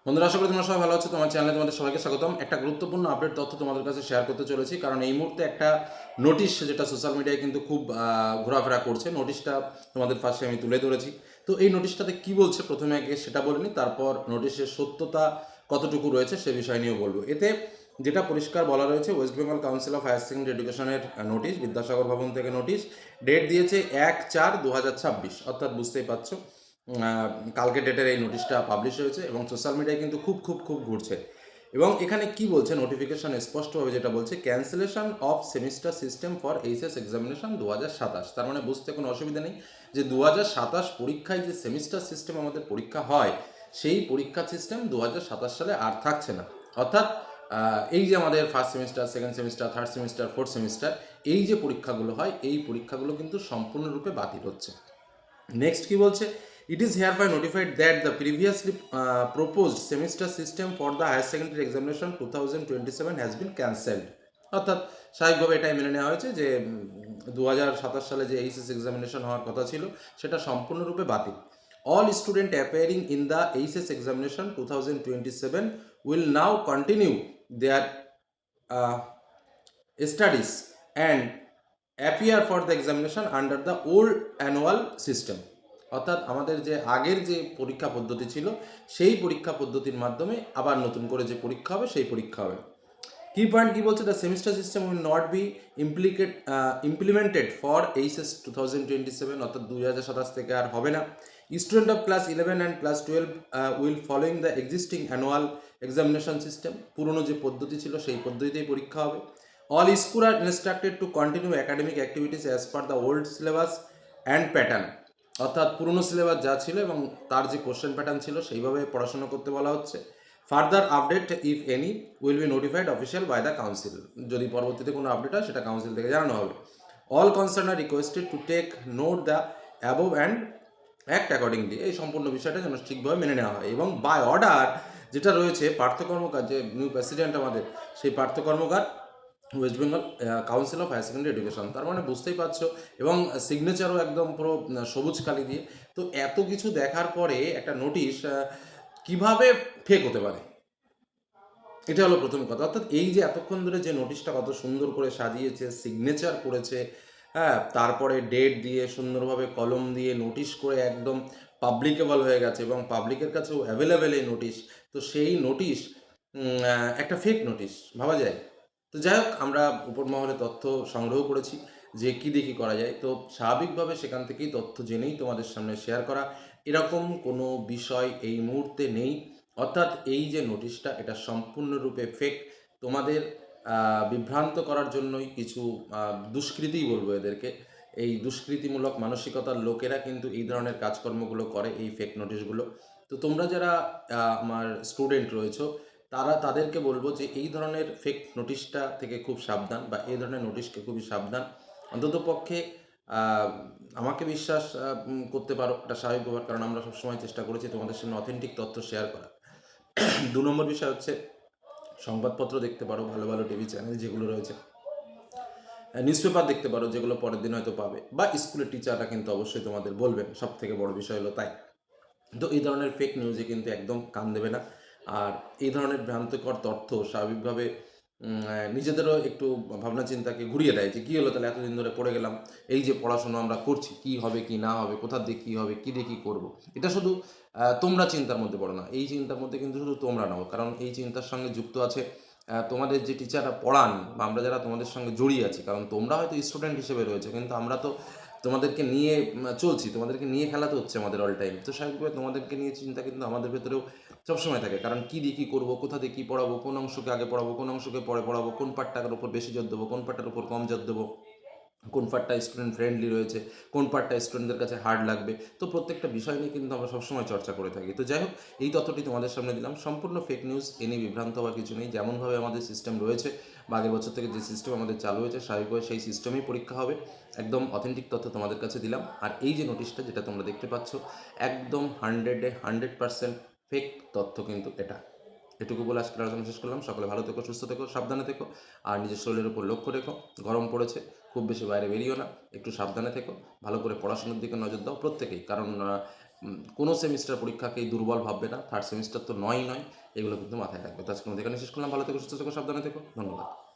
বন্ধুরা, আশা করি তোমরা সবাই ভালো আছো। তোমার চ্যানেলে তোমাদের সবাইকে স্বাগতম। একটা গুরুত্বপূর্ণ আপডেট তথ্য তোমাদের কাছে শেয়ার করতে চলেছি, কারণ এই মুহূর্তে একটা নোটিশ যেটা সোশ্যাল মিডিয়ায় কিন্তু খুব ঘোরাফেরা করছে। নোটিশটা তোমাদের পাশে আমি তুলে ধরেছি। তো এই নোটিশটাতে কি বলছে প্রথমে আগে সেটা বলিনি, তারপর নোটিশের সত্যতা কতটুকু রয়েছে সে বিষয় নিয়েও বলবো। এতে যেটা পরিষ্কার বলা রয়েছে, West Bengal council of higher Secondary এডুকেশনের নোটিশ, বিদ্যাসাগর ভবন থেকে নোটিশ, ডেট দিয়েছে 1/4/2026, অর্থাৎ বুঝতেই পারছো কালকে ডেটের এই নোটিশটা পাবলিশ হয়েছে এবং সোশ্যাল মিডিয়ায় কিন্তু খুব ঘুরছে। এবং এখানে কি বলছে নোটিফিকেশন, স্পষ্টভাবে যেটা বলছে, cancellation of semester system for HS examination 2027। তার মানে বুঝতে কোনো অসুবিধা নেই যে 2027 পরীক্ষায় যে সেমিস্টার সিস্টেম আমাদের পরীক্ষা হয়, সেই পরীক্ষা সিস্টেম 2027 সালে আর থাকছে না। অর্থাৎ এই যে আমাদের first semester, second semester, third semester, fourth semester, এই যে পরীক্ষাগুলো হয়, এই পরীক্ষাগুলো কিন্তু সম্পূর্ণরূপে বাতিল হচ্ছে। নেক্সট কি বলছে, it is hereby notified that the previously proposed semester system for the higher secondary examination 2027 has been cancelled। অর্থাৎ স্বাভাবিকভাবে এটাই মেনে নেওয়া হয়েছে যে 2027 সালে যে এইচএস এক্সামিনেশন হওয়ার কথা ছিল সেটা সম্পূর্ণরূপে বাতিল। All student appearing in the HS examination 2027 will now continue their studies and appear for the examination under the old annual system. অর্থাৎ আমাদের যে আগের যে পরীক্ষা পদ্ধতি ছিল, সেই পরীক্ষা পদ্ধতির মাধ্যমে আবার নতুন করে যে পরীক্ষা হবে সেই পরীক্ষা হবে। কি পয়েন্ট কি বলছে, the semester system will not be implemented for HS 2027, অর্থাৎ 2027 থেকে আর হবে না। Student of class 11 and class 12 will following the existing annual examination system. পুরনো যে পদ্ধতি ছিল সেই পদ্ধতিতেই পরীক্ষা হবে। All schools are instructed to continue academic activities as per the old syllabus and pattern। অর্থাৎ পুরনো সিলেবাস যা ছিল এবং তার যে কোশ্চেন প্যাটার্ন ছিল সেইভাবে পড়াশোনা করতে বলা হচ্ছে। Further update if any will be notified official by the council. যদি পরবর্তীতে কোনো আপডেট হয় সেটা কাউন্সিল থেকে জানানো হবে। All concern are requested to take note the above and act accordingly. এই সম্পূর্ণ বিষয়টা যেন ঠিকভাবে মেনে নেওয়া হয়। এবং বাই অর্ডার যেটা রয়েছে, পার্থ কর্মকার যে নিউ প্রেসিডেন্ট আমাদের, সেই Partha Karmakar, West Bengal council of higher secondary education. তার মানে বুঝতেই পারছো, এবং সিগনেচারও একদম পুরো সবুজ কালি দিয়ে। তো এত কিছু দেখার পরে একটা নোটিশ কিভাবে ফেক হতে পারে, এটা হলো প্রথম কথা। অর্থাৎ এই যে এতক্ষণ ধরে যে নোটিশটা কত সুন্দর করে সাজিয়েছে, সিগনেচার করেছে, হ্যাঁ, তারপরে ডেট দিয়ে সুন্দরভাবে কলম দিয়ে নোটিশ করে একদম পাবলিকেবল হয়ে গেছে এবং পাবলিকের কাছেও অ্যাভেলেবেল এই নোটিশ। তো সেই নোটিশ একটা ফেক নোটিশ ভাবা যায়। তো যাই হোক, আমরা উপর মহলে তথ্য সংগ্রহ করেছি যে কী দেখি করা যায়। তো স্বাভাবিকভাবে সেখান থেকেই তথ্য জেনেই তোমাদের সামনে শেয়ার করা। এরকম কোনো বিষয় এই মুহূর্তে নেই। অর্থাৎ এই যে নোটিশটা, এটা সম্পূর্ণরূপে ফেক। তোমাদের বিভ্রান্ত করার জন্যই কিছু দুষ্কৃতিই বলবো এদেরকে, এই দুষ্কৃতিমূলক মানসিকতার লোকেরা কিন্তু এই ধরনের কাজকর্মগুলো করে, এই ফেক নোটিশগুলো। তো তোমরা যারা আমার স্টুডেন্ট রয়েছো, তাদেরকে বলবো যে এই ধরনের ফেক নোটিশটা থেকে খুব সাবধান, বা এই ধরনের নোটিশকে খুবই সাবধান। অন্ততপক্ষে আমাকে বিশ্বাস করতে পারো, এটা স্বাভাবিক ব্যাপার, কারণ আমরা সবসময় চেষ্টা করেছি তোমাদের সামনে অথেন্টিক তথ্য শেয়ার করা। 2 নম্বর বিষয় হচ্ছে, সংবাদপত্র দেখতে পারো, ভালো ভালো টিভি চ্যানেল যেগুলো রয়েছে, নিউজ পেপার দেখতে পারো, যেগুলো পরের দিন হয়তো পাবে, বা স্কুলের টিচাররা কিন্তু অবশ্যই তোমাদের বলবেন। সব থেকে বড় বিষয় হলো তাই। তো এই ধরনের ফেক নিউজে কিন্তু একদম কান দেবে না। আর এই ধরনের ভ্রান্তিকর তথ্য স্বাভাবিকভাবে নিজেদেরও একটু ভাবনা চিন্তাকে ঘুরিয়ে দেয় যে কী হলো, তাহলে এতদিন ধরে পড়ে গেলাম, এই যে পড়াশোনা আমরা করছি, কী হবে কি না হবে, কোথা দিয়ে কী হবে, কী দিয়ে কী করবো, এটা শুধু তোমরা চিন্তার মধ্যে পড়ো না। এই চিন্তার মধ্যে কিন্তু শুধু তোমরা নাও, কারণ এই চিন্তার সঙ্গে যুক্ত আছে তোমাদের যে টিচাররা পড়ান, বা আমরা যারা তোমাদের সঙ্গে জড়িয়ে আছি। কারণ তোমরা হয়তো স্টুডেন্ট হিসেবে রয়েছে, কিন্তু আমরা তো তোমাদেরকে নিয়ে চলছি, তোমাদেরকে নিয়ে খেলাতে হচ্ছে আমাদের অল টাইম। তো স্বাভাবিকভাবে তোমাদেরকে নিয়ে চিন্তা কিন্তু আমাদের ভেতরেও সবসময় থাকে। কারণ কী দিয়ে কী করবো, কোথা দিয়ে কী পড়াবো, কোন অংশকে আগে পড়াবো, কোন অংশকে পরে পড়াবো, কোন পার্টটার উপর বেশি জোর দেবো, কোন পার্টটার উপর কম জোর দেবো, কোন পার্টটা স্টুডেন্ট ফ্রেন্ডলি রয়েছে, কোন পার্টটা স্টুডেন্টদের কাছে হার্ড লাগবে। তো প্রত্যেকটা বিষয় নিয়ে কিন্তু আমরা সবসময় চর্চা করে থাকি। তো যাই হোক, এই তথ্যটি তোমাদের সামনে দিলাম। সম্পূর্ণ ফেক নিউজ, এ নিয়ে বিভ্রান্ত হওয়ার কিছু নেই। যেমনভাবে আমাদের সিস্টেম রয়েছে, বা আগের বছর থেকে যে সিস্টেম আমাদের চালু হয়েছে, স্বাভাবিকভাবে সেই সিস্টেমেই পরীক্ষা হবে। একদম অথেন্টিক তথ্য তোমাদের কাছে দিলাম। আর এই যে নোটিশটা যেটা তোমরা দেখতে পাচ্ছ, একদম 100% ফেক তথ্য কিন্তু এটা। এটুকু বলে আজকের আলোচনা শেষ করলাম। সকলে ভালো থেকো, সুস্থ থেকো, সাবধানে থেকো। আর নিজের শরীরের উপর লক্ষ্য রেখো। গরম পড়েছে, খুব বেশি বাইরে বেরিও না, একটু সাবধানে থেকো। ভালো করে পড়াশোনার দিকে নজর দাও প্রত্যেকেই, কারণ কোনো সেমিস্টার পরীক্ষাকেই দুর্বল ভাববে না, থার্ড সেমিস্টার তো নয়, এগুলো কিন্তু মাথায় রাখবে। তো আজকের মধ্যে এখানে শেষ করলাম। ভালো থেকো, সুস্থ থেকো, সাবধানে থেকো। ধন্যবাদ।